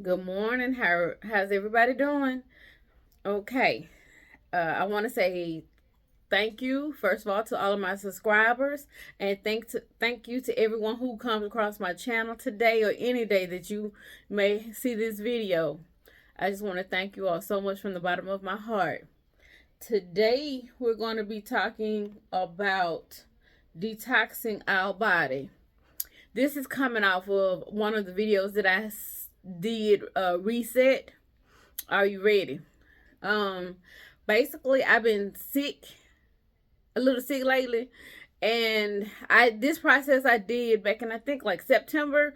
Good morning. How's everybody doing? Okay. I want to say thank you first of all to all of my subscribers, and thank you to everyone who comes across my channel today or any day that you may see this video. I just want to thank you all so much from the bottom of my heart. Today we're going to be talking about detoxing our body. This is coming off of one of the videos that I did, reset. Are you ready? Um, Basically, I've been sick, a little sick lately, and this process I did back in, I think, like September.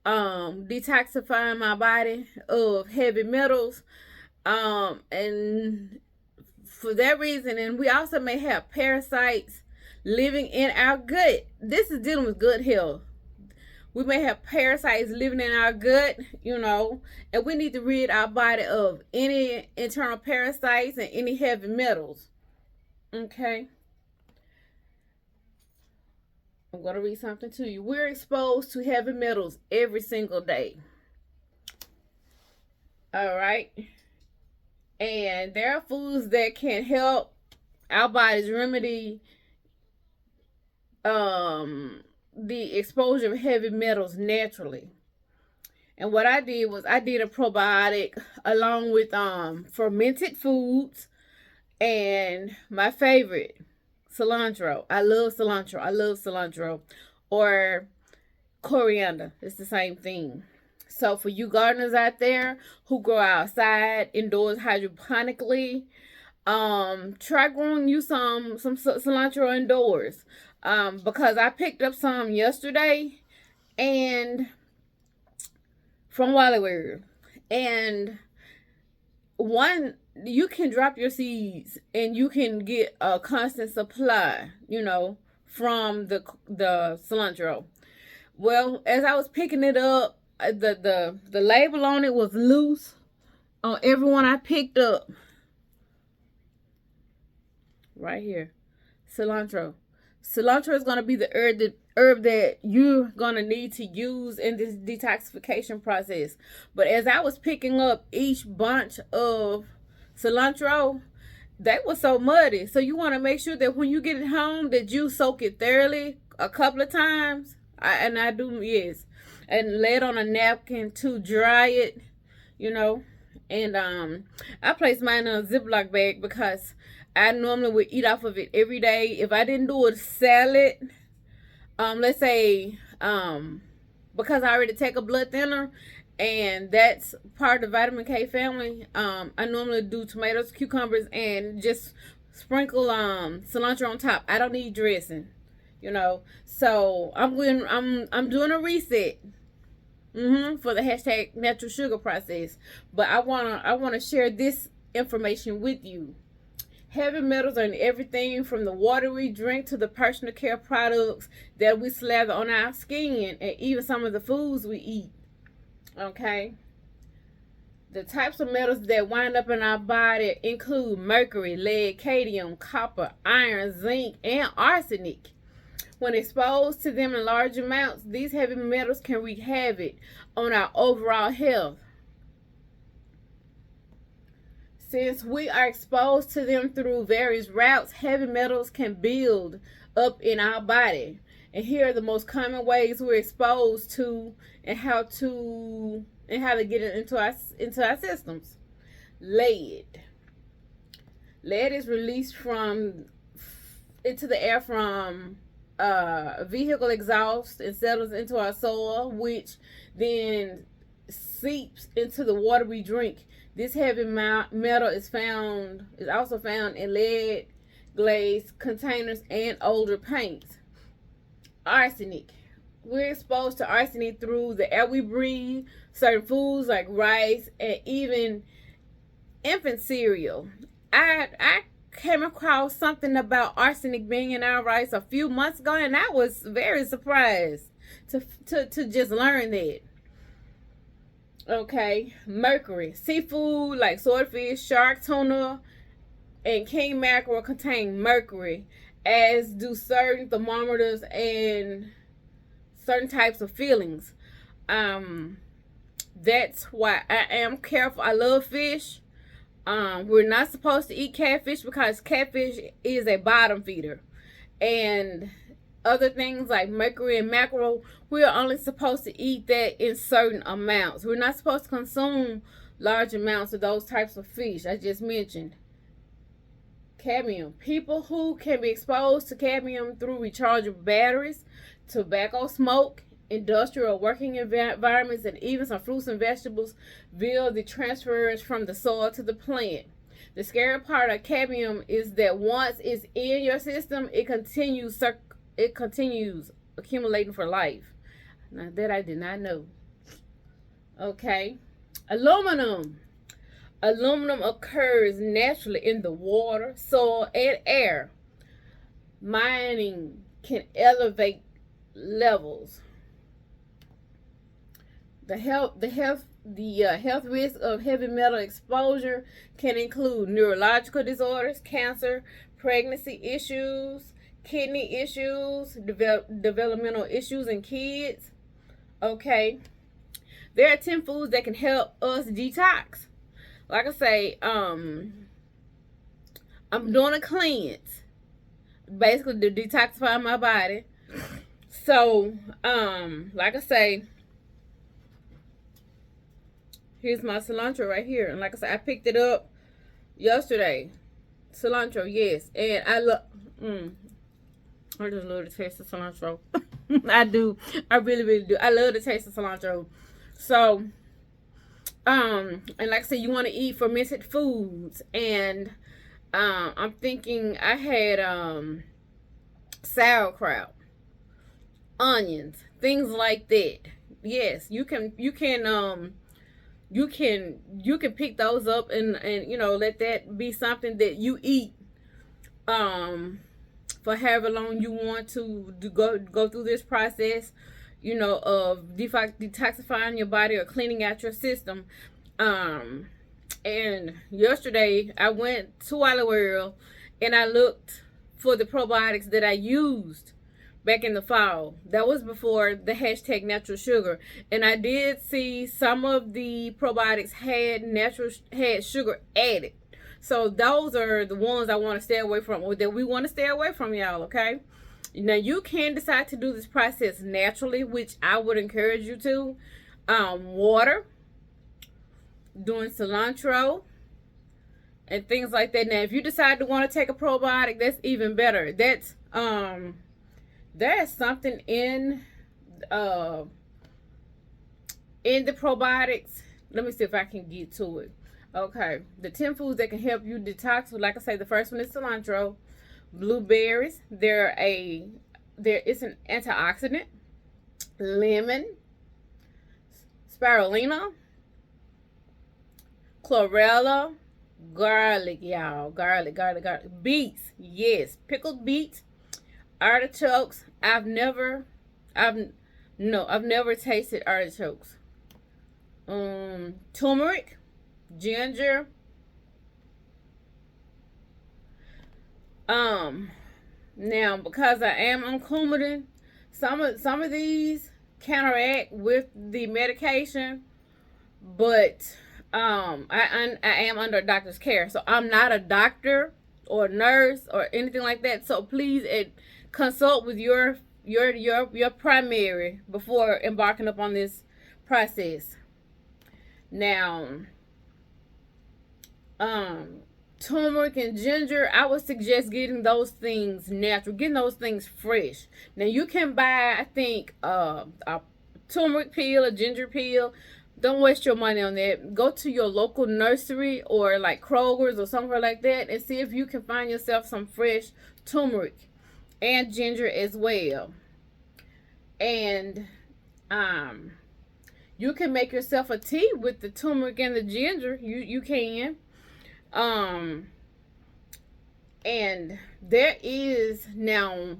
Detoxifying my body of heavy metals. And for that reason, and we also may have parasites living in our gut. This is dealing with gut health. We may have parasites living in our gut, and we need to rid our body of any internal parasites and any heavy metals. Okay, I'm going to read something to you. We're exposed to heavy metals every single day. All right, and there are foods that can help our bodies remedy the exposure of heavy metals naturally. And what I did was I did a probiotic along with fermented foods and my favorite, cilantro. I love cilantro. I love cilantro. Or coriander. It's the same thing. So for you gardeners out there who grow outside, indoors, hydroponically, try growing you some cilantro indoors. Because I picked up some yesterday and from Wally World. And one, you can drop your seeds and you can get a constant supply, from the cilantro. Well, as I was picking it up, the label on it was loose on everyone I picked up. Right here, cilantro. Cilantro is going to be the herb that you're going to need to use in this detoxification process. But as I was picking up each bunch of cilantro, they were so muddy. So you want to make sure that when you get it home that you soak it thoroughly a couple of times. I do, yes. And lay it on a napkin to dry it, you know. And I place mine in a Ziploc bag because I normally would eat off of it every day. If I didn't do a salad, let's say, because I already take a blood thinner, and that's part of the vitamin K family. I normally do tomatoes, cucumbers, and just sprinkle cilantro on top. I don't need dressing. So I'm doing a reset. For the hashtag natural sugar process. But I wanna share this information with you. Heavy metals are in everything from the water we drink to the personal care products that we slather on our skin, and even some of the foods we eat. Okay? The types of metals that wind up in our body include mercury, lead, cadmium, copper, iron, zinc, and arsenic. When exposed to them in large amounts, these heavy metals can wreak havoc on our overall health. Since we are exposed to them through various routes, heavy metals can build up in our body. And here are the most common ways we're exposed to and how to get it into our systems. Lead. Lead is released into the air from vehicle exhaust and settles into our soil, which then seeps into the water we drink. This heavy metal is also found in lead glazed containers and older paints. Arsenic. We're exposed to arsenic through the air we breathe, certain foods like rice, and even infant cereal. I came across something about arsenic being in our rice a few months ago, and I was very surprised to just learn that. Okay, mercury. Seafood like swordfish, shark, tuna, and king mackerel contain mercury, as do certain thermometers and certain types of fillings. That's why I am careful. I love fish. We're not supposed to eat catfish because catfish is a bottom feeder. And other things like mercury and mackerel, we're only supposed to eat that in certain amounts. We're not supposed to consume large amounts of those types of fish I just mentioned. Cadmium. People who can be exposed to cadmium through rechargeable batteries, tobacco smoke, industrial working environments, and even some fruits and vegetables via the transfers from the soil to the plant. The scary part of cadmium is that once it's in your system, it continues accumulating for life. Now that I did not know. Okay. Aluminum. Aluminum occurs naturally in the water, soil, and air. Mining can elevate levels. The health risk of heavy metal exposure can include neurological disorders, cancer, pregnancy issues, kidney issues, developmental issues in kids. Okay. There are 10 foods that can help us detox. Like I say, I'm doing a cleanse, basically to detoxify my body. So, like I say, here's my cilantro right here. And like I said, I picked it up yesterday. Cilantro, yes. And I just love the taste of cilantro. I do. I really, really do. I love the taste of cilantro. So, and like I said, you want to eat fermented foods. And I'm thinking I had sauerkraut, onions, things like that. Yes, you can pick those up and let that be something that you eat for however long you want to go through this process, of detoxifying your body or cleaning out your system. And yesterday I went to Wally World and I looked for the probiotics that I used back in the fall. That was before the hashtag natural sugar. And I did see some of the probiotics had sugar added. So those are the ones I want to stay away from, or that we want to stay away from, y'all, okay? Now you can decide to do this process naturally, which I would encourage you to. Water, doing cilantro, and things like that. Now if you decide to want to take a probiotic, that's even better. That's there's something in the probiotics. Let me see if I can get to it. Okay, the 10 foods that can help you detox. Like I say, the first one is cilantro. Blueberries. It's an antioxidant. Lemon. Spirulina. Chlorella. Garlic, y'all. Garlic. Beets. Yes, pickled beets. Artichokes. I've never tasted artichokes. Turmeric, ginger. Now because I am on Coumadin, some of these counteract with the medication, but I am under a doctor's care, so I'm not a doctor or nurse or anything like that. So please consult with your primary before embarking upon this process. Now, turmeric and ginger, I would suggest getting those things natural, getting those things fresh. Now you can buy, I think, a turmeric peel, a ginger peel. Don't waste your money on that. Go to your local nursery or like Kroger's or somewhere like that and see if you can find yourself some fresh turmeric and ginger as well. And you can make yourself a tea with the turmeric and the ginger. You can. And there is now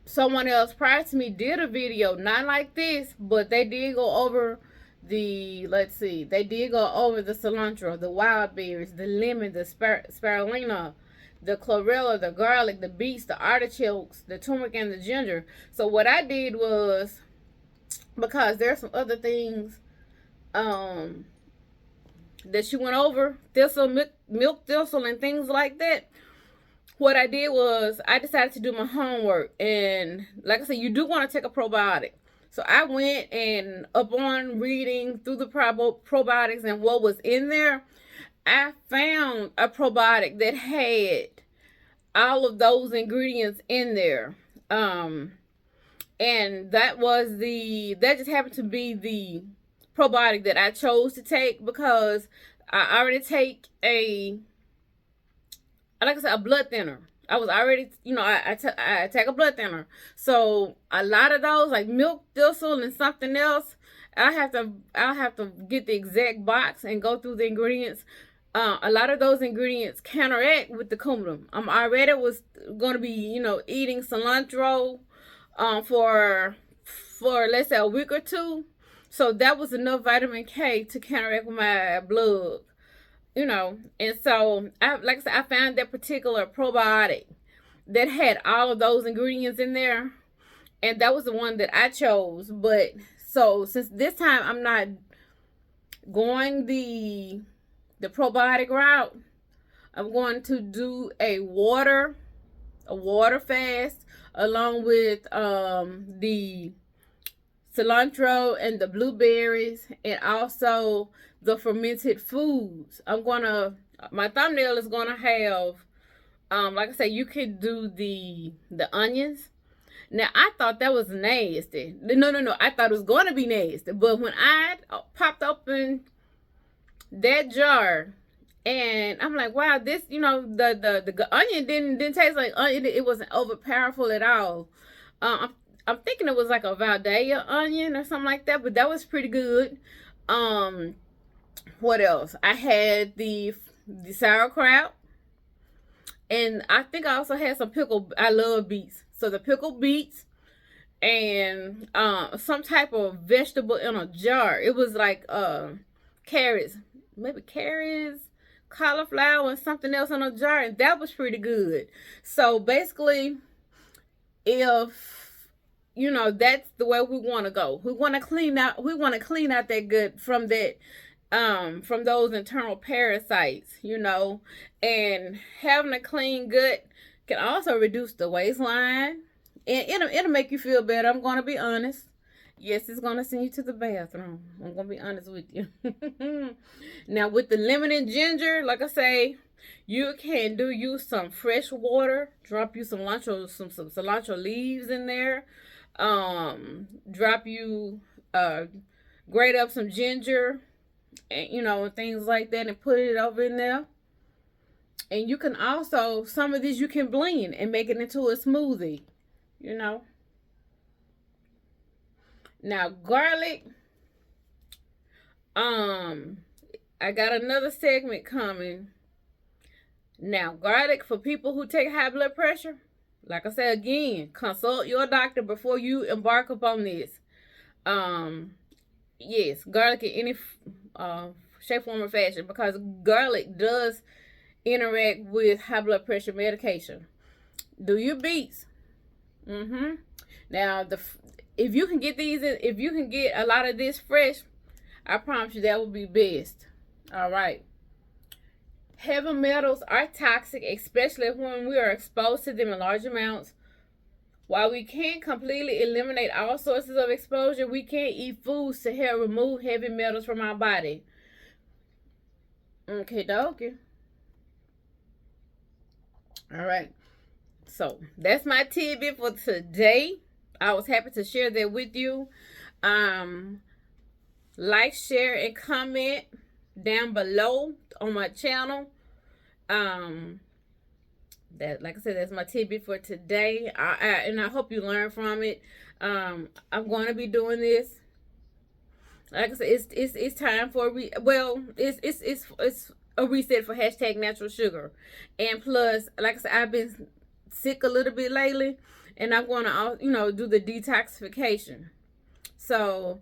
someone else prior to me did a video, not like this, but they did go over the cilantro, the wild berries, the lemon, the spirulina, the chlorella, the garlic, the beets, the artichokes, the turmeric, and the ginger. So what I did was because there's some other things um that she went over, thistle, milk thistle, and things like that. What I did was I decided to do my homework, and like I said, you do want to take a probiotic. So I went and upon reading through the probiotics and what was in there, I found a probiotic that had all of those ingredients in there. And that just happened to be the probiotic that I chose to take, because I already take like I said, a blood thinner. I was already, I take a blood thinner. So a lot of those, like milk thistle and something else, I'll have to get the exact box and go through the ingredients. A lot of those ingredients counteract with the cumulum. I was going to be, eating cilantro for let's say a week or two. So that was enough vitamin K to counteract my blood, And so like I said, I found that particular probiotic that had all of those ingredients in there, and that was the one that I chose. But so since this time I'm not going the probiotic route, I'm going to do a water fast, along with the cilantro and the blueberries, and also the fermented foods. My thumbnail is gonna have, like I said, you could do the onions. Now I thought that was nasty. No, I thought it was gonna be nasty, but when I popped open that jar, and I'm like, wow, this, the onion didn't taste like onion. It wasn't over powerful at all. I'm thinking it was like a Valdea onion or something like that, but that was pretty good. What else? I had the sauerkraut, and I think I also had some pickled. I love beets, so the pickled beets and some type of vegetable in a jar. It was like carrots, maybe carrots, cauliflower, and something else in a jar, and that was pretty good. So basically, if that's the way we want to go. We want to clean out that gut from that from those internal parasites, and having a clean gut can also reduce the waistline, and it'll make you feel better. I'm going to be honest. Yes, it's going to send you to the bathroom. I'm going to be honest with you. Now, with the lemon and ginger, like I say, you can use some fresh water. Drop you some cilantro leaves in there. Grate up some ginger, and things like that, and put it over in there. And you can also, some of this you can blend and make it into a smoothie, Now garlic, I got another segment coming. Now garlic, for people who take high blood pressure, like I said again, consult your doctor before you embark upon this. Yes, garlic in any shape, form, or fashion, because garlic does interact with high blood pressure medication. Do your beets. Now if you can get a lot of this fresh, I promise you that will be best. All right. Heavy metals are toxic, especially when we are exposed to them in large amounts. While we can't completely eliminate all sources of exposure, we can eat foods to help remove heavy metals from our body. Okay, dokie. All right. So that's my tidbit for today. I was happy to share that with you. Like, share, and comment down below on my channel. That, like I said, that's my tidbit for today. And I hope you learn from it. I'm going to be doing this. Like I said, it's time for it's a reset for #natural sugar. And plus, like I said, I've been sick a little bit lately, and I'm going to do the detoxification. So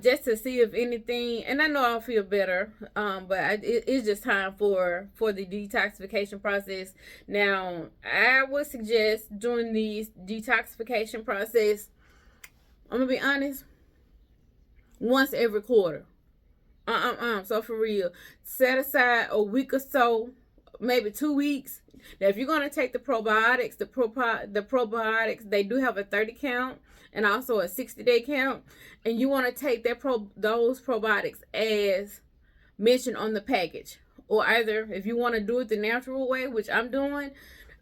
just to see if anything, and I know I'll feel better, but it's just time for the detoxification process. Now, I would suggest during the detoxification process, I'm gonna be honest, once every quarter. So for real, set aside a week or so, maybe 2 weeks. Now, if you're gonna take the probiotics, the probiotics, they do have a 30 count and also a 60-day count, and you want to take those probiotics as mentioned on the package, or either if you want to do it the natural way, which I'm doing,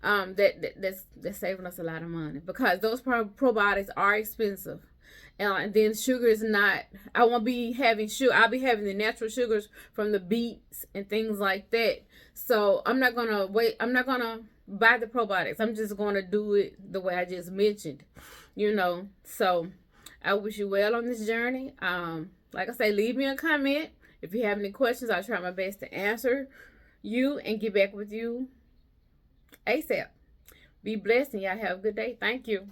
that's saving us a lot of money because those probiotics are expensive. And then sugar is not. I won't be having sugar. I'll be having the natural sugars from the beets and things like that. So I'm not gonna wait. I'm not gonna buy the probiotics. I'm just gonna do it the way I just mentioned. So I wish you well on this journey. Like I say, leave me a comment if you have any questions. I'll try my best to answer you and get back with you ASAP. Be blessed and y'all have a good day. Thank you.